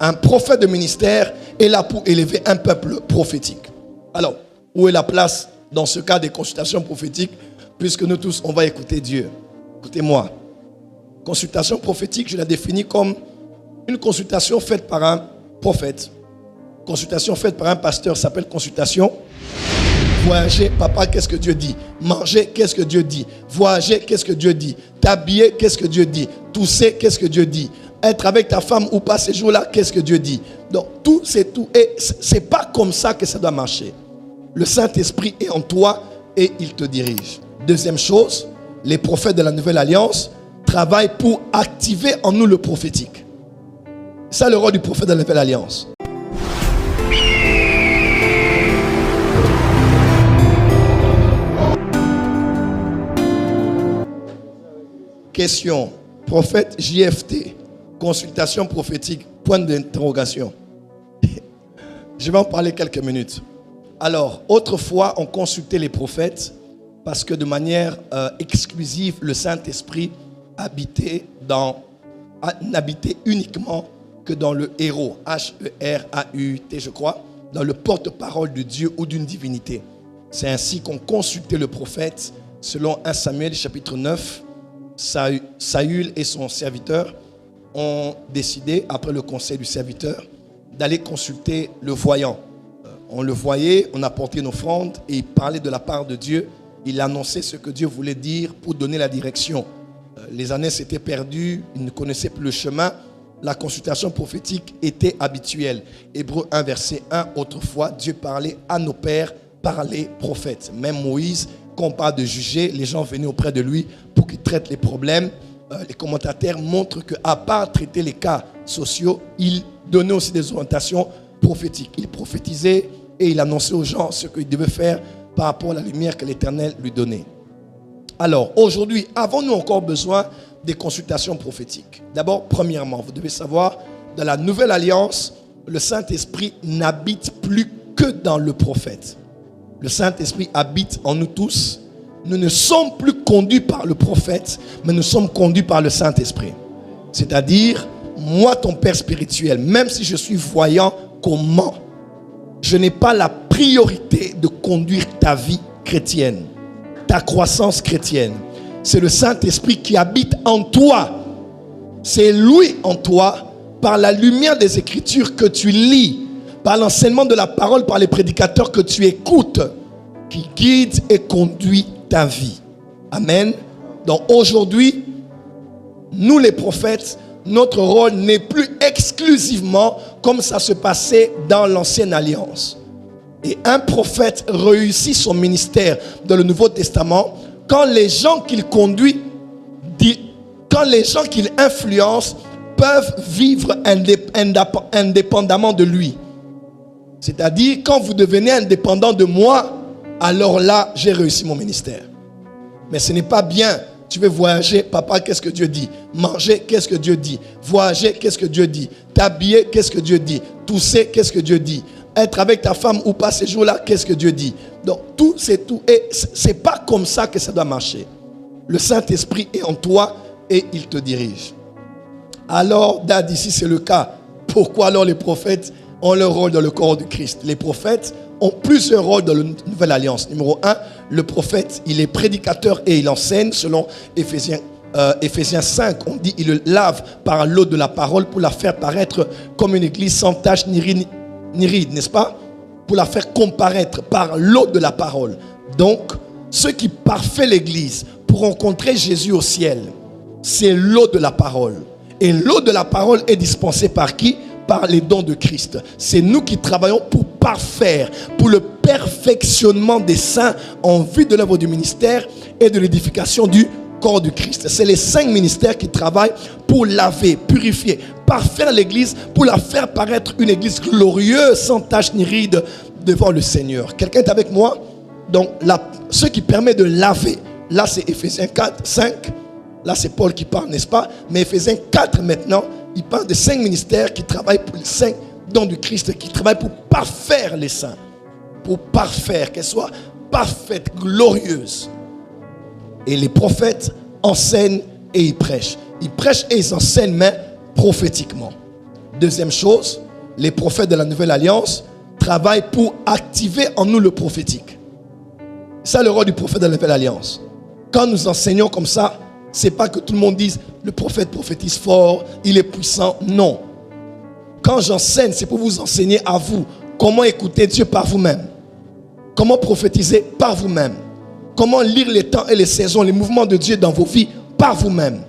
Un prophète de ministère est là pour élever un peuple prophétique. Alors, où est la place dans ce cas des consultations prophétiques? Puisque nous tous, on va écouter Dieu. Écoutez-moi. Consultation prophétique, je la définis comme une consultation faite par un prophète. Consultation faite par un pasteur s'appelle consultation. Voyager, papa, qu'est-ce que Dieu dit? Manger, qu'est-ce que Dieu dit? Voyager, qu'est-ce que Dieu dit? T'habiller, qu'est-ce que Dieu dit? Tousser, qu'est-ce que Dieu dit? Être avec ta femme ou pas ces jours-là, qu'est-ce que Dieu dit? Donc, tout, c'est tout. Et c'est pas comme ça que ça doit marcher. Le Saint-Esprit est en toi et il te dirige. Deuxième chose, les prophètes de la Nouvelle Alliance travaillent pour activer en nous le prophétique. C'est ça le rôle du prophète de la Nouvelle Alliance. Question. Prophète JFT. Consultation prophétique. Point d'interrogation. Je vais en parler quelques minutes. Alors, autrefois, on consultait les prophètes parce que de manière exclusive, le Saint-Esprit n'habitait uniquement que dans le héros, H-E-R-A-U-T, je crois, dans le porte-parole de Dieu ou d'une divinité. C'est ainsi qu'on consultait le prophète. Selon 1 Samuel chapitre 9, Saül et son serviteur ont décidé, après le conseil du serviteur, d'aller consulter le voyant. On le voyait, on apportait une offrande et il parlait de la part de Dieu. Il annonçait ce que Dieu voulait dire pour donner la direction. Les années s'étaient perdues, ils ne connaissaient plus le chemin. La consultation prophétique était habituelle. Hébreux 1, verset 1, autrefois, Dieu parlait à nos pères par les prophètes. Même Moïse, quand on parle de juger, les gens venaient auprès de lui pour qu'il traite les problèmes. Les commentateurs montrent qu'à part traiter les cas sociaux, il donnait aussi des orientations prophétiques. Il prophétisait et il annonçait aux gens ce qu'ils devaient faire par rapport à la lumière que l'Éternel lui donnait. Alors, aujourd'hui, avons-nous encore besoin des consultations prophétiques? D'abord, premièrement, vous devez savoir, dans la Nouvelle Alliance, le Saint-Esprit n'habite plus que dans le prophète. Le Saint-Esprit habite en nous tous. Nous ne sommes plus conduits par le prophète, mais nous sommes conduits par le Saint-Esprit. C'est-à-dire, moi, ton père spirituel, même si je suis voyant, comment? Je n'ai pas la priorité de conduire ta vie chrétienne, ta croissance chrétienne. C'est le Saint-Esprit qui habite en toi. C'est lui en toi, par la lumière des Écritures que tu lis, par l'enseignement de la parole, par les prédicateurs que tu écoutes, qui guide et conduit ta vie. Amen. Donc aujourd'hui, nous les prophètes, notre rôle n'est plus exclusivement comme ça se passait dans l'ancienne alliance. Et un prophète réussit son ministère dans le Nouveau Testament quand les gens qu'il conduit, quand les gens qu'il influence peuvent vivre indépendamment de lui. C'est-à-dire, quand vous devenez indépendant de moi, alors là, j'ai réussi mon ministère. Mais ce n'est pas bien. Tu veux voyager, papa, qu'est-ce que Dieu dit? Manger, qu'est-ce que Dieu dit? Voyager, qu'est-ce que Dieu dit? T'habiller, qu'est-ce que Dieu dit? Tousser, qu'est-ce que Dieu dit? Être avec ta femme ou pas ces jours-là, qu'est-ce que Dieu dit? Donc, tout, c'est tout. Et c'est pas comme ça que ça doit marcher. Le Saint-Esprit est en toi et il te dirige. Alors, Dad, ici, c'est le cas. Pourquoi alors les prophètes ont leur rôle dans le corps de Christ? Les prophètes ont plusieurs rôles dans la Nouvelle Alliance. Numéro 1, le prophète, il est prédicateur et il enseigne. Selon Éphésiens 5, on dit il le lave par l'eau de la parole pour la faire paraître comme une église sans tache ni ride, n'est-ce pas? Pour la faire comparaître par l'eau de la parole. Donc, ceux qui parfaient l'église pour rencontrer Jésus au ciel, c'est l'eau de la parole. Et l'eau de la parole est dispensée par qui? Par les dons de Christ. C'est nous qui travaillons pour parfaire, pour le perfectionnement des saints en vue de l'œuvre du ministère et de l'édification du corps du Christ. C'est les 5 ministères qui travaillent pour laver, purifier, parfaire l'église, pour la faire paraître une église glorieuse, sans tache ni ride devant le Seigneur. Quelqu'un est avec moi? Donc, ce qui permet de laver, là c'est Éphésiens 4, 5. Là c'est Paul qui parle, n'est-ce pas? Mais Éphésiens 4 maintenant, il parle de 5 ministères qui travaillent pour les 5 dons du Christ, qui travaillent pour parfaire les saints. Pour parfaire, qu'elles soient parfaites, glorieuses. Et les prophètes enseignent et ils prêchent. Ils prêchent et ils enseignent, mais prophétiquement. Deuxième chose, les prophètes de la Nouvelle Alliance travaillent pour activer en nous le prophétique. C'est ça le rôle du prophète de la Nouvelle Alliance. Quand nous enseignons comme ça, c'est pas que tout le monde dise le prophète prophétise fort, il est puissant. Non. Quand j'enseigne, c'est pour vous enseigner à vous comment écouter Dieu par vous-même. Comment prophétiser par vous-même. Comment lire les temps et les saisons, les mouvements de Dieu dans vos vies par vous-même.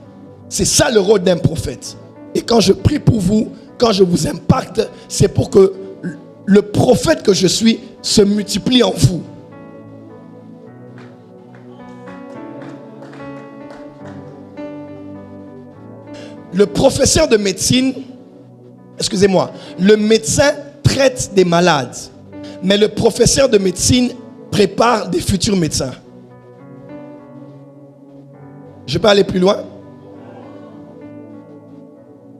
C'est ça le rôle d'un prophète. Et quand je prie pour vous, quand je vous impacte, c'est pour que le prophète que je suis se multiplie en vous. Le professeur de médecine, excusez-moi, le médecin traite des malades, mais le professeur de médecine prépare des futurs médecins. Je peux aller plus loin?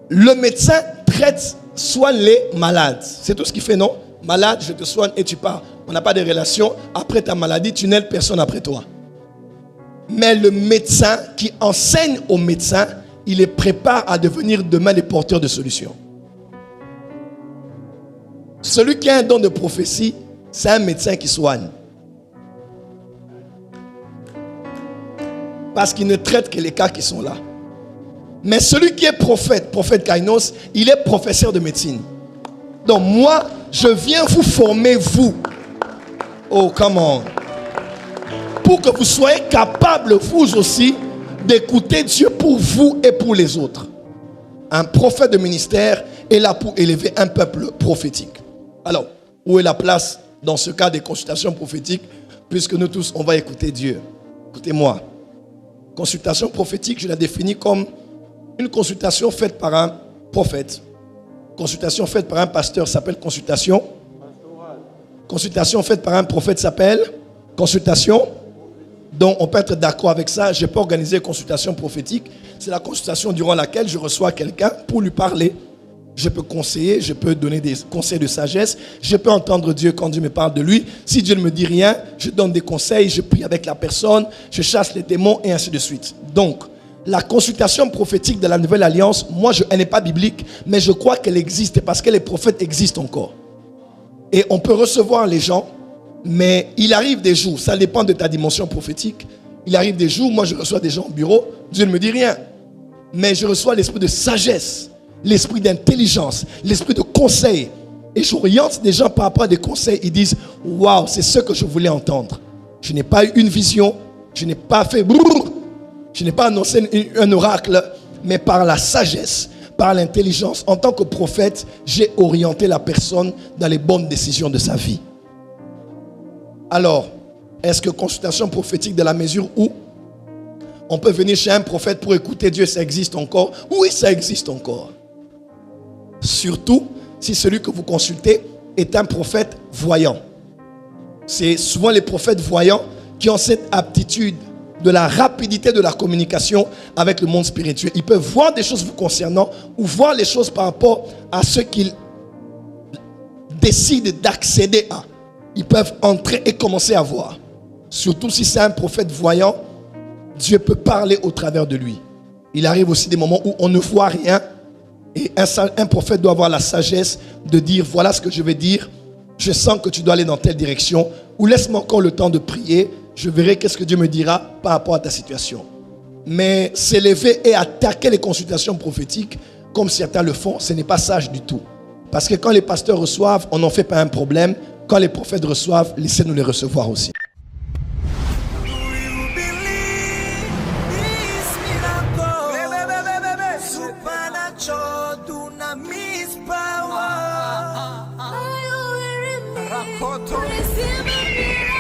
Le médecin traite, soigne les malades. C'est tout ce qu'il fait, non? Malade, je te soigne et tu pars. On n'a pas de relation. Après ta maladie, tu n'aides personne après toi. Mais le médecin qui enseigne aux médecins, il les prépare à devenir demain les porteurs de solutions. Celui qui a un don de prophétie, c'est un médecin qui soigne. Parce qu'il ne traite que les cas qui sont là. Mais celui qui est prophète, prophète Kainos, il est professeur de médecine. Donc moi, je viens vous former, vous. Oh, come on. Pour que vous soyez capables, vous aussi, d'écouter Dieu pour vous et pour les autres. Un prophète de ministère est là pour élever un peuple prophétique. Alors, où est la place dans ce cas des consultations prophétiques? Puisque nous tous, on va écouter Dieu. Écoutez-moi. Consultation prophétique, je la définis comme une consultation faite par un prophète. Consultation faite par un pasteur s'appelle consultation. Consultation faite par un prophète s'appelle consultation. Donc on peut être d'accord avec ça. Je peux organiser une consultation prophétique. C'est la consultation durant laquelle je reçois quelqu'un pour lui parler. Je peux conseiller, je peux donner des conseils de sagesse. Je peux entendre Dieu quand Dieu me parle de lui. Si Dieu ne me dit rien, je donne des conseils, je prie avec la personne, je chasse les démons et ainsi de suite. Donc, la consultation prophétique de la Nouvelle Alliance, moi, elle n'est pas biblique, mais je crois qu'elle existe parce que les prophètes existent encore. Et on peut recevoir les gens, mais il arrive des jours, ça dépend de ta dimension prophétique. Il arrive des jours, moi je reçois des gens au bureau, Dieu ne me dit rien. Mais je reçois l'esprit de sagesse, l'esprit d'intelligence, l'esprit de conseil. Et j'oriente des gens par rapport à des conseils. Ils disent, waouh, c'est ce que je voulais entendre. Je n'ai pas eu une vision, je n'ai pas fait brrr, je n'ai pas annoncé un oracle, mais par la sagesse, par l'intelligence, en tant que prophète, j'ai orienté la personne dans les bonnes décisions de sa vie. Alors, est-ce que consultation prophétique de la mesure où on peut venir chez un prophète pour écouter Dieu, ça existe encore? Oui, ça existe encore. Surtout si celui que vous consultez est un prophète voyant. C'est souvent les prophètes voyants qui ont cette aptitude de la rapidité de la communication avec le monde spirituel. Ils peuvent voir des choses vous concernant ou voir les choses par rapport à ce qu'ils décident d'accéder à. Ils peuvent entrer et commencer à voir. Surtout si c'est un prophète voyant, Dieu peut parler au travers de lui. Il arrive aussi des moments où on ne voit rien et un prophète doit avoir la sagesse de dire voilà ce que je vais dire, je sens que tu dois aller dans telle direction ou laisse-moi encore le temps de prier, je verrai qu'est-ce que Dieu me dira par rapport à ta situation. Mais s'élever et attaquer les consultations prophétiques comme certains le font, ce n'est pas sage du tout. Parce que quand les pasteurs reçoivent, on n'en fait pas un problème. Quand les prophètes reçoivent, laissez-nous les recevoir aussi. Receive a miracle.